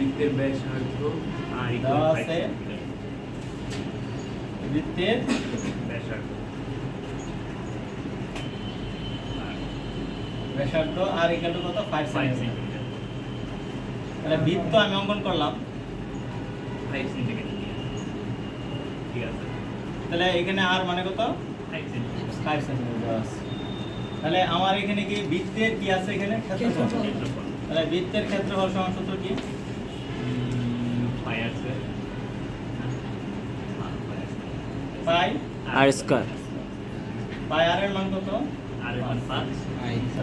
বৃত্তের ব্যাসার্ধ আর দেওয়া equal আছে 5 সেন্টিমিটার। বৃত্তের ব্যাসার্ধ আর ব্যাসার্ধ আর ইকুয়াল টু কত 5 5 সেন্টিমিটার। সেন্টিমিটার। তাহলে বৃত্ত আমি অঙ্কন করলাম। 5 সেন্টিমিটার দিয়ে। ঠিক আছে, তাহলে এখানে আর মানে কত 5 সেন্টিমিটার 5 সেন্টিমিটার আছে। তাহলে আমার এখানে কি বৃত্তের কি আছে এখানে ক্ষেত্রফল। ক্ষেত্রফল। তাহলে বৃত্তের ক্ষেত্রফল সমান সূত্র কি? পাই আছে পাই আর স্কয়ার। পাই আর এর মান কত? আর এর মান 5।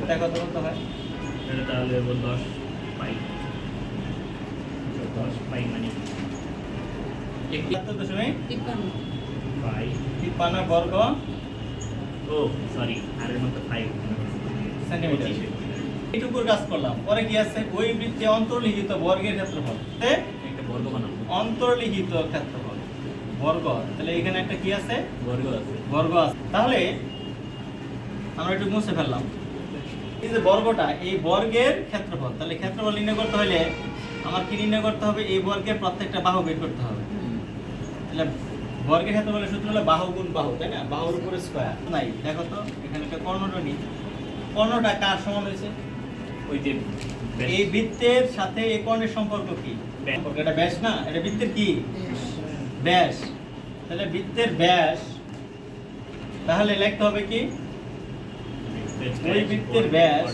এটা কত কত হয়? এটা তাহলে হলো 10 পাই। 10 পাই মানে 71.53 বর্গ ও সরি, আর এর মান তো 5 সেন্টিমিটার। এইটুকুর কাজ করলাম। পরে কি আছে? ওই বৃত্তে অন্তর্লিখিত বর্গের ক্ষেত্রফল। একটা বর্গ বানাবো। অন্তর্লিখিত ক্ষেত্রফল বর্গ। তাহলে এখানে একটা কি আছে? বর্গ আছে। বর্গ আছে। তাহলে আমরা একটু মুছে ফেললাম। এই যে বর্গটা, এই বর্গের ক্ষেত্রফল। তাহলে ক্ষেত্রফল নির্ণয় করতে হলে আমার কি নির্ণয় করতে হবে? এই বর্গের প্রত্যেকটা বাহু বের করতে হবে। তাহলে বর্গের ক্ষেত্রফলের সূত্র হলো বাহু গুণ বাহু, তাই না? বাহুর উপরে স্কয়ার নাই। দেখো তো এখানে একটা কর্ণটা নিই। কর্ণটা কার সমান হয়েছে? ওই যে এই বৃত্তের সাথে এই কর্ণের সম্পর্ক কি? এটা ব্যাস না? এটা বৃত্তের কি? ব্যাস। তাহলে বৃত্তের ব্যাস, তাহলে লিখতে হবে কি? ওই বৃত্তের ব্যাস,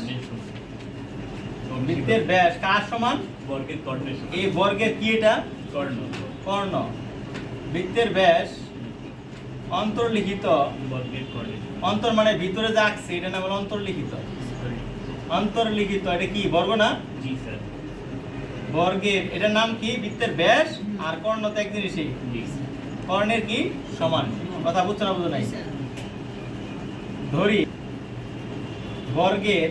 বৃত্তের ব্যাস কার সমান? বর্গের কর্ণের সমান। এই বর্গের কি এটা? কর্ণ। কর্ণ। বৃত্তের ব্যাস অন্তর্লিখিত, বর্গের কর্ণের সমান। অন্তর মানে ভিতরে যা আঁকছে এটা নাম হলো অন্তর্লিখিত। অন্তর্লিখিত এটা কি? বর্গ না? জি স্যার। বর্গের এটার নাম কি? বৃত্তের ব্যাস আর কর্ণ তো এক জিনিসই। জি স্যার। কর্ণের কি? সমান। কথা বুঝছো না বুঝো নাই? ধরি বর্গের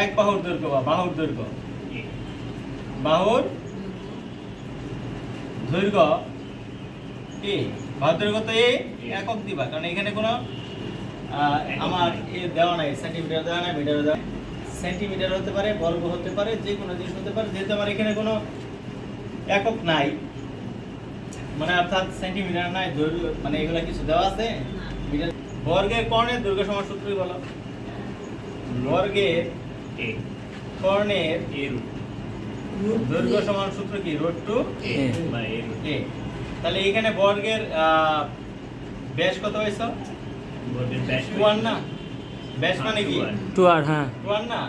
এক বাহুর দৈর্ঘ্য বা বাহুর দৈর্ঘ্য, বাহুর দৈর্ঘ্য এ, বাহুর দৈর্ঘ্য তো এ, একক দিবা, কারণ এখানে কোনো আমার এ দেওয়া নাই, সেন্টিমিটার দেওয়া নাই, মিটার দেওয়া। সেন্টিমিটার হতে পারে, বর্গ হতে পারে, যে কোনো জিনিস হতে পারে, যেহেতু আমার এখানে কোনো একক নাই, মানে অর্থাৎ সেন্টিমিটার নাই, দৈর্ঘ্য মানে এগুলা কিছু দেওয়া আছে মিটার। বর্গের কর্ণের দৈর্ঘ্য সমান সূত্রই বলো। বর্গের এ কর্ণের এ রুট দৈর্ঘ্য সমান সূত্র কি? রুট টু এ বা এ রুট। এ। তাহলে এখানে বর্গের ব্যাস কত হয়েছে? বর্গের ব্যাস 2r না? ব্যাস মানে কি? 2 আর হ্যাঁ 2r না?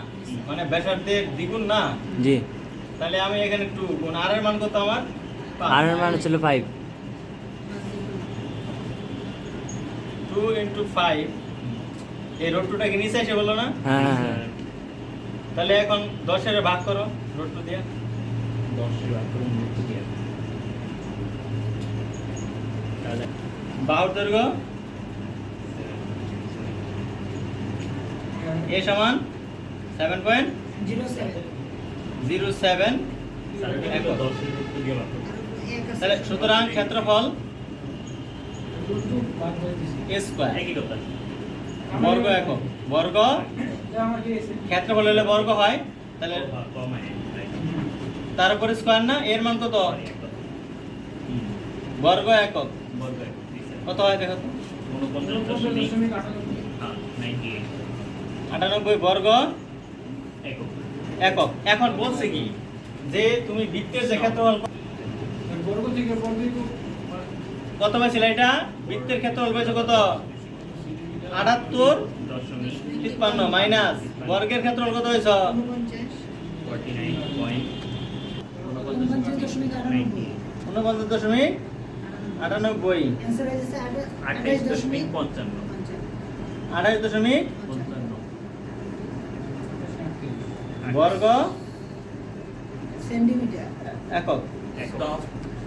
মানে ব্যাসার্ধের দ্বিগুণ না? জি। তাহলে আমি এখানে 2 গুণ r এর মান কত আমার? আর এর মান ছিল 5। 2 into 5, এই রুট টুটা কি নিচে এসে বললো না? হ্যাঁ হ্যাঁ তাহলে এখন 10 এর ভাগ করো রুট টু দিয়ে। 10 এর ভাগ করুন রুট দিয়ে। তাহলে বাহুর দৈর্ঘ্য এ সমান 7.07 একক। 10 এর রুট দিয়ে ভাগ করুন। তাহলে সুতরাং ক্ষেত্রফল এ স্কয়ার, একই কথা। বর্গ একক। বর্গ ক্ষেত্রফল হলে বর্গ হয়, তাহলে কমায় তার উপরে স্কয়ার না? এর মান কত? বর্গ একক বর্গ একক। জি স্যার। কত হয় দেখো তো? 49.98 98 বর্গ একক। একক। এখন বলছে কি যে তুমি বৃত্তের যে ক্ষেত্রফল কত পাইছিল? এটা বৃত্তের ক্ষেত্রফল পাইছো কত? 78.53 মাইনাস বর্গের ক্ষেত্রফল কত হয়েছ? 49.98 49.98 28.55 28.55 বর্গ সেন্টিমিটার একক। একক।